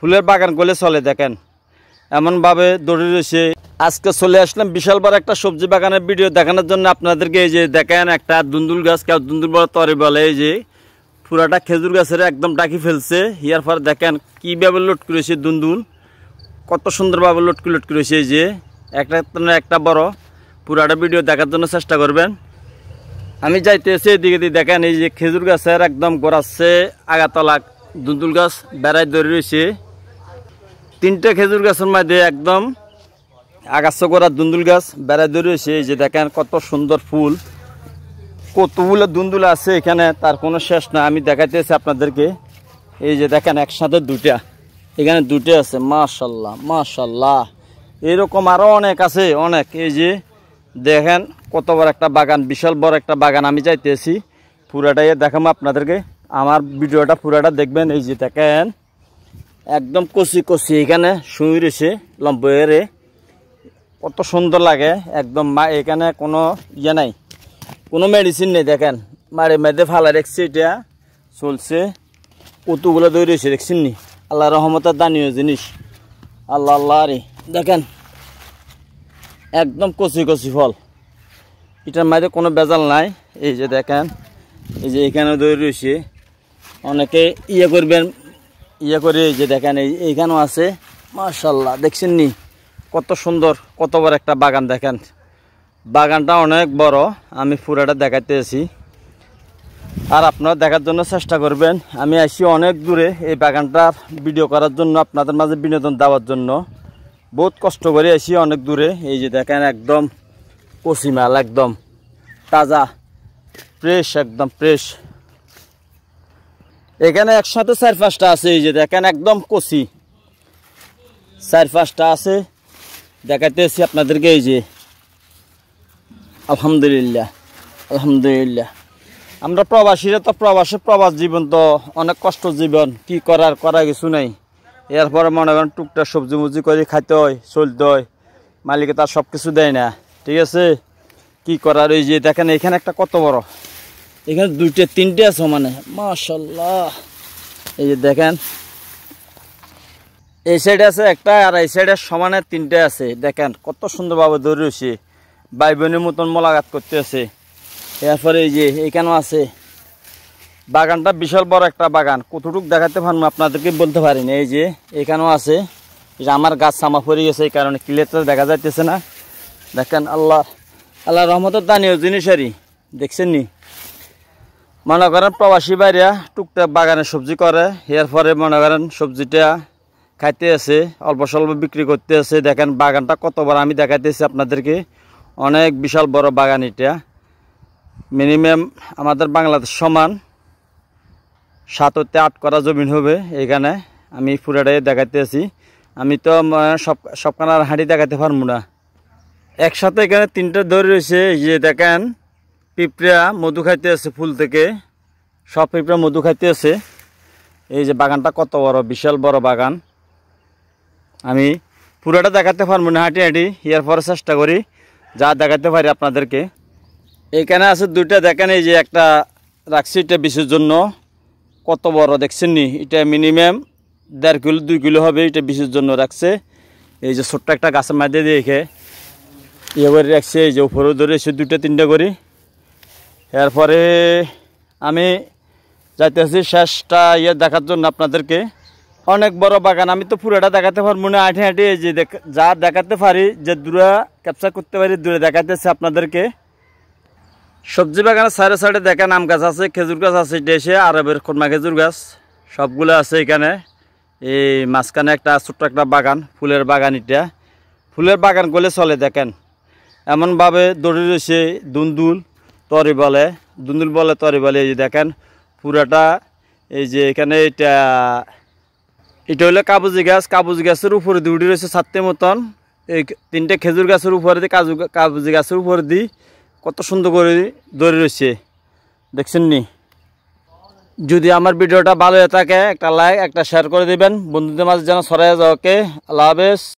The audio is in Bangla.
ফুলের বাগান করলে চলে দেখেন এমনভাবে দৌড়ে রয়েছে। আজকে চলে আসলাম বিশাল বড় একটা সবজি বাগানের ভিডিও দেখানোর জন্য আপনাদেরকে। এই যে দেখেন একটা দুন্দুল গাছ, কেউ দুন্দুল বলে তরে বলে। এই যে পুরাটা খেজুর গাছের একদম ডাকি ফেলছে। ইয়ার পর দেখেন কীভাবে লোড করেছে দুন্দুল, কত সুন্দরভাবে লটকি লটকি রয়েছে। এই যে একটা বড়, পুরাটা ভিডিও দেখার জন্য চেষ্টা করবেন। আমি যাইতেছি এদিকে দিয়ে দেখেন এই যে খেজুর গাছের একদম গোড়াচ্ছে আগাতলা দুন্দুল গাছ বেড়ায় ধরে রয়েছে। তিনটা খেজুর গাছের মধ্যে একদম আগাছা গোড়া দুন্দুল গাছ বেড়ায় ধরে রয়েছে। এই যে দেখেন কত সুন্দর ফুল, কতগুলো দুন্দুল আছে এখানে, তার কোনো শেষ না। আমি দেখাইতেছি আপনাদেরকে। এই যে দেখেন একসাথে দুটা, এখানে দুটো আছে। মাশাল্লাহ মাশাল্লাহ, এরকম আরও অনেক আছে, অনেক। এই যে দেখেন কত বড় একটা বাগান, বিশাল বড় একটা বাগান। আমি চাইতেছি পুরাটাই দেখাবো আপনাদেরকে, আমার ভিডিওটা পুরাটা দেখবেন। এই যে দেখেন একদম কচি কচি এখানে শুয়ে রয়েছে লম্বরে, কত সুন্দর লাগে একদম। এখানে কোনো ইয়ে নাই, কোনো মেডিসিন নেই। দেখেন মারে মেদে ফালা রেখছে, এটা চলছে। কতগুলো দৌড় রয়েছে দেখছেন নি, আল্লাহ রহমতের দানীয় জিনিস। আল্লাহ আল্লাহ রে দেখেন একদম কচি কচি ফল, এটার মধ্যে কোনো বেজাল নাই। এই যে দেখেন এই যে এখানে দৌড় রয়েছে, অনেকে ইয়ে করবেন ইয়ে করে। এই যে দেখেন এইখানেও আছে। মাশাল্লাহ দেখছেন নি কত সুন্দর, কত বড় একটা বাগান। দেখেন বাগানটা অনেক বড়, আমি পুরাটা দেখাইতেছি আর আপনারা দেখার জন্য চেষ্টা করবেন। আমি আসি অনেক দূরে এই বাগানটার ভিডিও করার জন্য, আপনাদের মাঝে বিনোদন দেওয়ার জন্য বহুত কষ্ট করে আসি অনেক দূরে। এই যে দেখেন একদম কচি মাল, একদম তাজা ফ্রেশ, একদম ফ্রেশ। এখানে একসাথে 4-5টা আছে। এই যে দেখেন একদম কচি 4-5টা আছে, দেখাইতেছি আপনাদেরকে। এই যে আলহামদুলিল্লাহ আলহামদুলিল্লাহ। আমরা প্রবাসীরা তো প্রবাস জীবন তো অনেক কষ্ট জীবন, কি করার কিছু নাই। এরপরে মনে করেন টুকটাক সবজি মুজি করে খাইতে হয়, চলতে হয়, মালিকে তার সব কিছু দেয় না, ঠিক আছে, কি করার। এই যে দেখেন এখানে একটা কত বড়, এখানে 2-3টে আছে মানে মাশাল্লাহ। এই যে দেখেন এই সাইডে আছে একটা, আর এই সাইডে সমানে 3টে আছে। দেখেন কত সুন্দরভাবে ধরে রয়েছে, ভাই বোনের মতন মোলাকাত করতে আছে। এরপরে এই যে এইখানেও আছে। বাগানটা বিশাল বড় একটা বাগান, কতটুকু দেখাতে পারবো আপনাদেরকে বলতে পারি না। এই যে এখানেও আছে। এই যে আমার গাছ সামা পড়ে গেছে, এই কারণে ক্লিয়ারটা দেখা যাইতেছে না। দেখেন আল্লাহ আল্লাহ রহমতের দানীয় জিনিসেরই, দেখছেন নি। মনে করেন প্রবাসী বাইরা টুকটাক বাগানে সবজি করে, এরপরে মনে করেন সবজিটা খাইতে আছে, অল্প স্বল্প বিক্রি করতে আছে। দেখেন বাগানটা কত বড়, আমি দেখাইতেছি আপনাদেরকে। অনেক বিশাল বড় বাগান এটা, মিনিমাম আমাদের বাংলাদেশ সমান 7-8 করা জমিন হবে এখানে। আমি পুরাটাই দেখাইতে আছি। আমি তো সবখানার হাঁড়ি দেখাতে পারবো না। একসাথে এখানে 3টা ধরে রয়েছে। এই যে দেখেন পিঁপড়া মধু খাইতে আছে ফুল থেকে, সব পিঁপড়া মধু খাইতে আছে। এই যে বাগানটা কত বড়, বিশাল বড় বাগান। আমি পুরাটা দেখাতে পারবো না, হাঁটি হাঁটি ইয়ার পরে চেষ্টা করি যা দেখাতে পারি আপনাদেরকে। এইখানে আছে 2টা, দেখেন এই যে একটা রাখছি, এটা বিষের জন্য। কত বড় দেখছেন নি, এটা মিনিমাম 1.5 কিলো 2 কিলো হবে, এটা বিষের জন্য রাখছে। এই যে ছোট্ট একটা গাছের মাঝে দেখে ইয়ে করে রাখছে। এই যে উপরে ধরে এসে 2-3টা করি। এরপরে আমি যাইতেছি শেষটা ইয়ে দেখার জন্য আপনাদেরকে। অনেক বড় বাগান, আমি তো পুরোটা দেখাতে পারবো না, হাঁটি হাঁটি এই যে যা দেখাতে পারি, যে দূরে ক্যাপচার করতে পারি দূরে দেখাতেছে আপনাদেরকে। সবজি বাগানের সাইডে সাইডে দেখেন আম গাছ আছে, খেজুর গাছ আছে, এটা এসে আরবের খুরমা খেজুর গাছ সবগুলো আছে এখানে। এই মাঝখানে একটা ছোট্ট একটা বাগান, ফুলের বাগান। এটা ফুলের বাগান করলে চলে দেখেন এমনভাবে দৌড়ে রয়েছে দুন্দুল তরি বলে, দুন্দুল বলে তরি বলে। এই যে দেখেন পুরাটা। এই যে এখানে এটা হলো কাবুজি গাছ, কাবুজি গাছের উপরে দিয়ে উঠে রয়েছে ছাত্রে মতন। এই 3টে খেজুর গাছের উপরে দিয়ে কাবুজি গাছের উপরে দিয়ে কত সুন্দর করে ধরে রয়েছে, দেখছেন নি। যদি আমার ভিডিওটা ভালো হয়ে থাকে একটা লাইক একটা শেয়ার করে দিবেন, বন্ধুদের মাঝে যেন ছড়াইয়া যাওয়াকে। আল্লাহ হাফেজ।